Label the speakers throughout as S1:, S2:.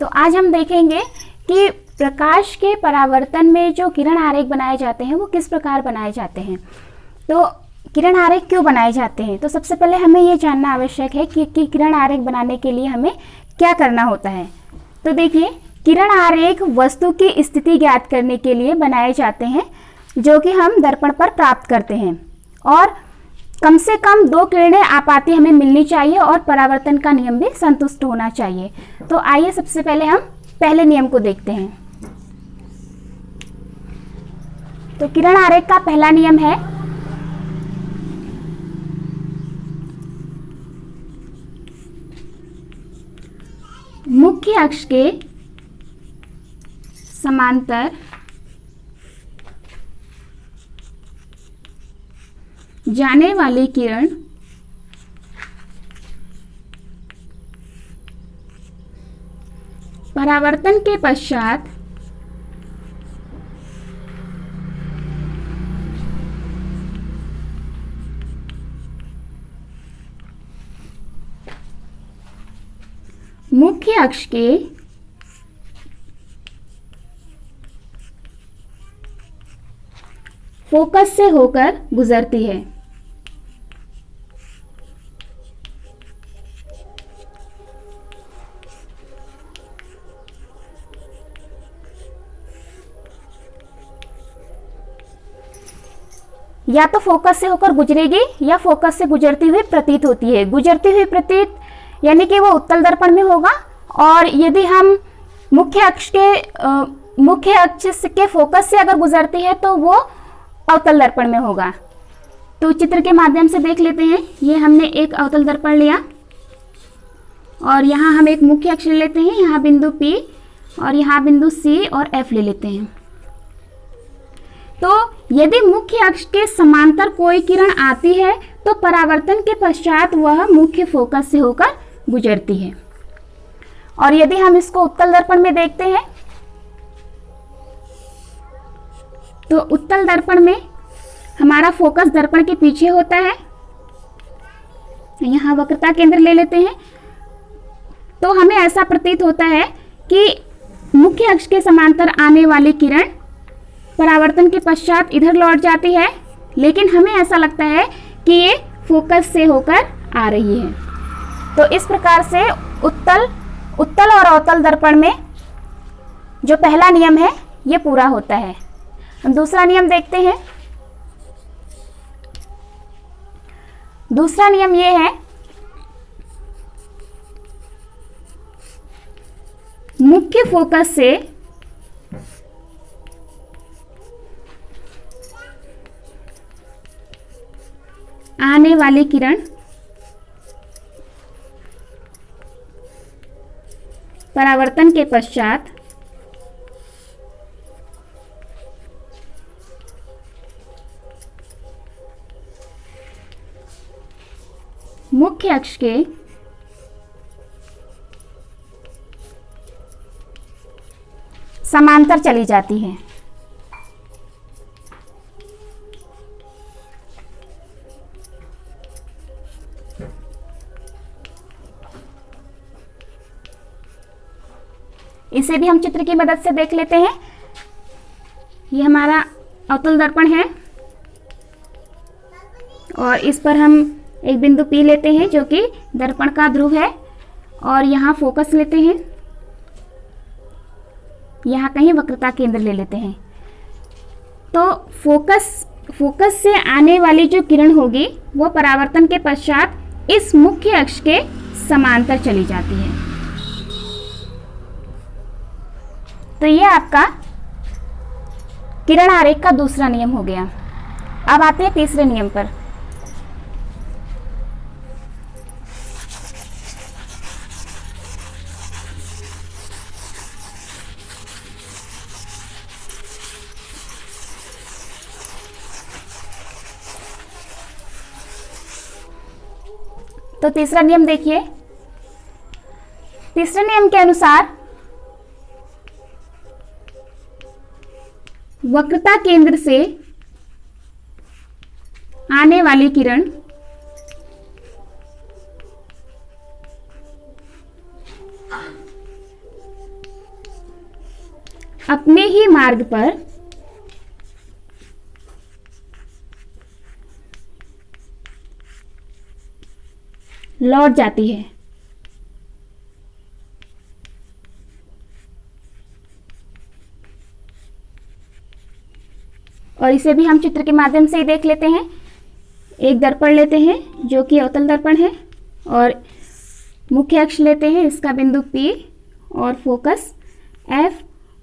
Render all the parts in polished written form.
S1: तो आज हम देखेंगे कि प्रकाश के परावर्तन में जो किरण आरेख बनाए जाते हैं वो किस प्रकार बनाए जाते हैं। तो किरण आरेख क्यों बनाए जाते हैं, तो सबसे पहले हमें ये जानना आवश्यक है कि किरण आरेख बनाने के लिए हमें क्या करना होता है। तो देखिए, किरण आरेख वस्तु की स्थिति ज्ञात करने के लिए बनाए जाते हैं जो कि हम दर्पण पर प्राप्त करते हैं, और कम से कम 2 किरणें आपाती हमें मिलनी चाहिए और परावर्तन का नियम भी संतुष्ट होना चाहिए। तो आइए सबसे पहले हम पहले नियम को देखते हैं। तो किरण आरेख का पहला नियम है मुख्य अक्ष के समांतर जाने वाली किरण परावर्तन के पश्चात मुख्य अक्ष के फोकस से होकर गुजरती है। या तो फोकस से होकर गुजरेगी या फोकस से गुजरती हुई प्रतीत होती है। गुजरती हुई प्रतीत यानी कि वो उत्तल दर्पण में होगा, और यदि हम मुख्य अक्ष के फोकस से अगर गुजरती है तो वो अवतल दर्पण में होगा। तो चित्र के माध्यम से देख लेते हैं। ये हमने एक अवतल दर्पण लिया और यहाँ हम एक मुख्य अक्ष ले लेते हैं, यहाँ बिंदु P और यहाँ बिंदु C और F ले लेते हैं। तो यदि मुख्य अक्ष के समांतर कोई किरण आती है तो परावर्तन के पश्चात वह मुख्य फोकस से होकर गुजरती है। और यदि हम इसको उत्तल दर्पण में देखते हैं तो उत्तल दर्पण में हमारा फोकस दर्पण के पीछे होता है। यहाँ वक्रता केंद्र ले लेते हैं, तो हमें ऐसा प्रतीत होता है कि मुख्य अक्ष के समांतर आने वाली किरण परावर्तन के पश्चात इधर लौट जाती है, लेकिन हमें ऐसा लगता है कि ये फोकस से होकर आ रही है। तो इस प्रकार से उत्तल और अवतल दर्पण में जो पहला नियम है ये पूरा होता है। हम दूसरा नियम देखते हैं। दूसरा नियम ये है मुख्य फोकस से आने वाली किरण परावर्तन के पश्चात मुख्य अक्ष के समांतर चली जाती है। इसे भी हम चित्र की मदद से देख लेते हैं। ये हमारा अवतल दर्पण है और इस पर हम एक बिंदु P लेते हैं जो कि दर्पण का ध्रुव है, और यहाँ फोकस लेते हैं, यहाँ कहीं वक्रता केंद्र ले लेते हैं। तो फोकस से आने वाली जो किरण होगी वो परावर्तन के पश्चात इस मुख्य अक्ष के समांतर चली जाती है। तो ये आपका किरण आरेख का दूसरा नियम हो गया। अब आते हैं तीसरे नियम पर। तो तीसरा नियम देखिए। तीसरे नियम के अनुसार वक्रता केंद्र से आने वाली किरण अपने ही मार्ग पर लौट जाती है। और इसे भी हम चित्र के माध्यम से ही देख लेते हैं। एक दर्पण लेते हैं जो कि अवतल दर्पण है, और मुख्य अक्ष लेते हैं, इसका बिंदु P और फोकस F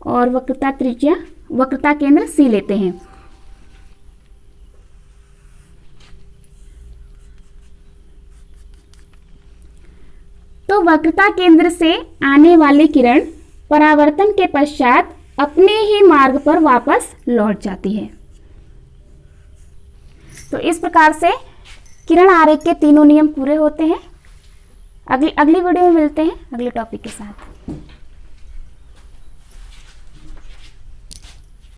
S1: और वक्रता त्रिज्या, वक्रता केंद्र C लेते हैं। तो वक्रता केंद्र से आने वाली किरण परावर्तन के पश्चात अपने ही मार्ग पर वापस लौट जाती है। तो इस प्रकार से किरण आरेख के तीनों नियम पूरे होते हैं। अगली वीडियो में मिलते हैं अगले टॉपिक के साथ।